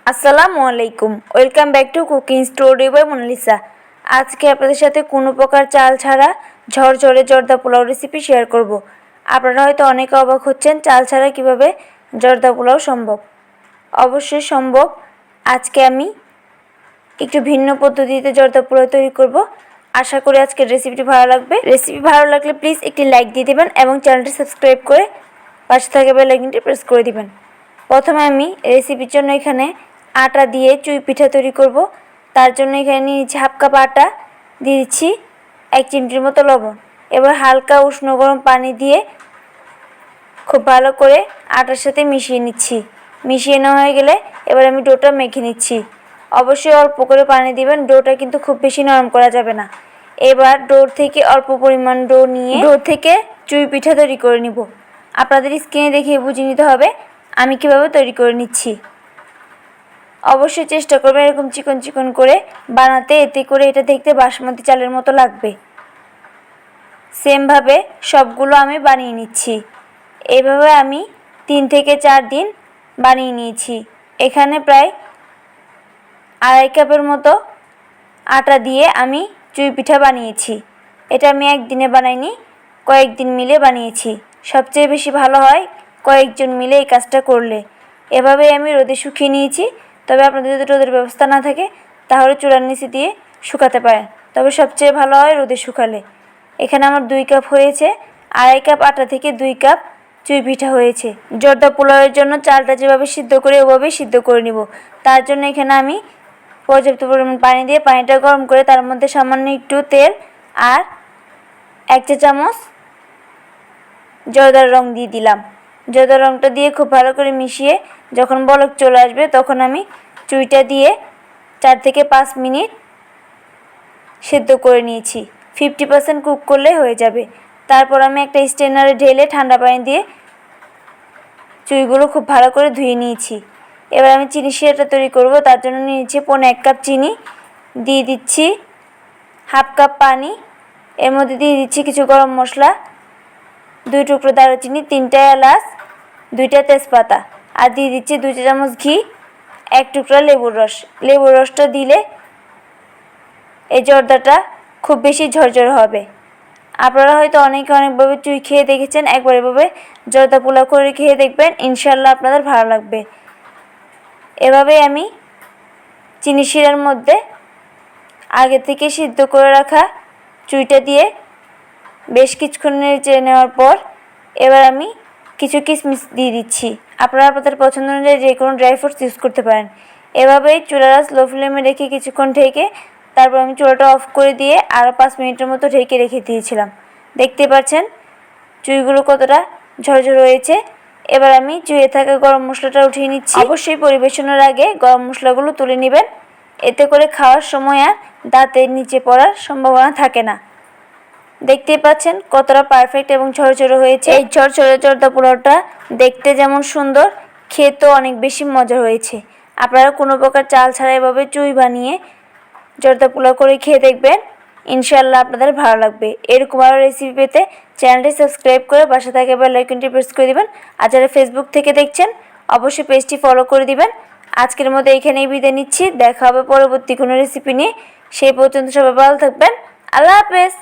আসসালামু আলাইকুম, welcome back to cooking story by Monalisa. আজকে আপনাদের সাথে কোনো প্রকার চাল ছাড়া ঝরঝরে জর্দা পোলাও রেসিপি শেয়ার করব। আপনারা হয়তো অনেকে অবাক হচ্ছেন চাল ছাড়া কিভাবে জর্দা পোলাও সম্ভব। অবশ্যই সম্ভব। আজকে আমি একটু ভিন্ন পদ্ধতিতে জর্দা পোলাও তৈরি করব। আশা করি আজকের রেসিপিটি ভালো লাগবে। রেসিপি ভালো লাগলে প্লিজ একটি লাইক দিয়ে দেবেন এবং চ্যানেলটি সাবস্ক্রাইব করে পাশে থাকা বেল আইকনটি প্রেস করে দিবেন। প্রথমে আমি রেসিপির জন্য এখানে আটা দিয়ে চুই পিঠা তৈরি করব। তার জন্য এখানে নিয়েছি হাফ কাপ আটা, দিয়ে দিচ্ছি 1 চিমটির মতো লবণ। এবার হালকা উষ্ণ গরম পানি দিয়ে খুব ভালো করে আটার সাথে মিশিয়ে নিচ্ছি। মিশিয়ে নেওয়া হয়ে গেলে এবার আমি ডোটা মেখে নিচ্ছি। অবশ্যই অল্প করে পানি দিবেন, ডোটা কিন্তু খুব বেশি নরম করা যাবে না। এবার ডোর থেকে অল্প পরিমাণ ডো নিয়ে ডো থেকে চুই পিঠা তৈরি করে নিব। আপনাদের স্ক্রিনে দেখিয়ে বুঝিয়ে নিতে হবে আমি কিভাবে তৈরি করে নিচ্ছি। অবশ্যই চেষ্টা করবেন এরকম চিকন চিকন করে বানাতে, এতে করে এটা দেখতে বাসমতি চালের মতো লাগবে। সেমভাবে সবগুলো আমি বানিয়ে নিচ্ছি। এইভাবে আমি 3 থেকে 4 দিন বানিয়ে নিয়েছি। এখানে প্রায় 2.5 কাপের মতো আটা দিয়ে আমি চুই পিঠা বানিয়েছি। এটা আমি একদিনে বানাইনি, কয়েকদিন মিলে বানিয়েছি। সবচেয়ে বেশি ভালো হয় কয়েকজন মিলে এই কাজটা করলে। এভাবে আমি রোদে শুকিয়ে নিয়েছি। তবে আপনাদের যদি রোদের ব্যবস্থা না থাকে তাহলে চুলার নিচে দিয়ে শুকাতে পারেন, তবে সবচেয়ে ভালো হয় রোদে শুকালে। এখানে আমার 2 কাপ হয়েছে। 2.5 কাপ আটা থেকে 2 কাপ চুই পিঠা হয়েছে। জর্দা পোলাওয়ের জন্য চালটা যেভাবে সিদ্ধ করে ওভাবেই সিদ্ধ করে নিব। তার জন্য এখানে আমি পর্যাপ্ত পরিমাণ পানি দিয়ে পানিটা গরম করে তার মধ্যে সামান্য একটু তেল আর 1 চা চামচ জর্দার রং দিয়ে দিলাম। জর্দার রংটা দিয়ে খুব ভালো করে মিশিয়ে যখন বলক চলে আসবে তখন আমি চুইটা দিয়ে 4 থেকে 5 মিনিট সেদ্ধ করে নিয়েছি। 50% কুক করলে হয়ে যাবে। তারপর আমি একটা স্ট্রেনারে ঢেলে ঠান্ডা পানি দিয়ে চুইগুলো খুব ভালো করে ধুয়ে নিয়েছি। এবার আমি চিনি শিরাটা তৈরি করব। তার জন্য নিয়েছি 1 কাপ চিনি, দিয়ে দিচ্ছি হাফ কাপ পানি, এর মধ্যে দিয়ে দিচ্ছি কিছু গরম মশলা, 2 টুকরো দারুচিনি, 3টা এলাচ, 2টা তেজপাতা, আর দিয়ে দিচ্ছি 2 চা চামচ ঘি, 1 টুকরা লেবুর রস। লেবুর রসটা দিলে এই জর্দাটা খুব বেশি ঝরঝরে হবে। আপনারা হয়তো অনেকে অনেকভাবে চুই খেয়ে দেখেছেন, একবার এভাবে জর্দা পোলাও করে খেয়ে দেখবেন, ইনশাল্লাহ আপনাদের ভালো লাগবে। এভাবে আমি চিনি শিরার মধ্যে আগে থেকে সিদ্ধ করে রাখা চুইটা দিয়ে বেশ কিছুক্ষণ নেড়ে নেওয়ার পর এবার আমি কিছু কিশমিশ দিয়ে দিচ্ছি। আপনারা আপনাদের পছন্দ অনুযায়ী যে কোনো ড্রাই ফ্রুটস ইউজ করতে পারেন। এভাবেই চুলাটা স্লো ফ্লেমে রেখে কিছুক্ষণ ঢেকে তারপর আমি চুলাটা অফ করে দিয়ে আরও 5 মিনিটের মতো ঢেকে রেখে দিয়েছিলাম। দেখতে পাচ্ছেন চুইগুলো কতটা ঝরঝর হয়েছে। এবার আমি চুইয়ে থাকা গরম মশলাটা উঠিয়ে নিচ্ছি। অবশ্যই পরিবেশনের আগে গরম মশলাগুলো তুলে নেবেন, এতে করে খাওয়ার সময় আর দাঁতের নিচে পড়ার সম্ভাবনা থাকে না। দেখতেই পাচ্ছেন কতটা পারফেক্ট এবং ঝরঝরে হয়েছে। এই ঝরঝরে জর্দা পোলাওটা দেখতে যেমন সুন্দর, খেতেও অনেক বেশি মজা হয়েছে। আপনারা কোনো প্রকার চাল ছাড়া এভাবে চুই বানিয়ে জর্দা পোলাও করে খেয়ে দেখবেন, ইনশাল্লাহ আপনাদের ভালো লাগবে। এরকম আরও রেসিপি পেতে চ্যানেলটি সাবস্ক্রাইব করে পাশে থাকা বেল আইকনটি প্রেস করে দিবেন। আর যারা ফেসবুক থেকে দেখছেন অবশ্যই পেজটি ফলো করে দিবেন। আজকের মতো এখানেই বিদায় নিচ্ছি। দেখা হবে পরবর্তী কোনো রেসিপি নিয়ে। সেই পর্যন্ত সবাই ভালো থাকবেন। আল্লাহ হাফেজ।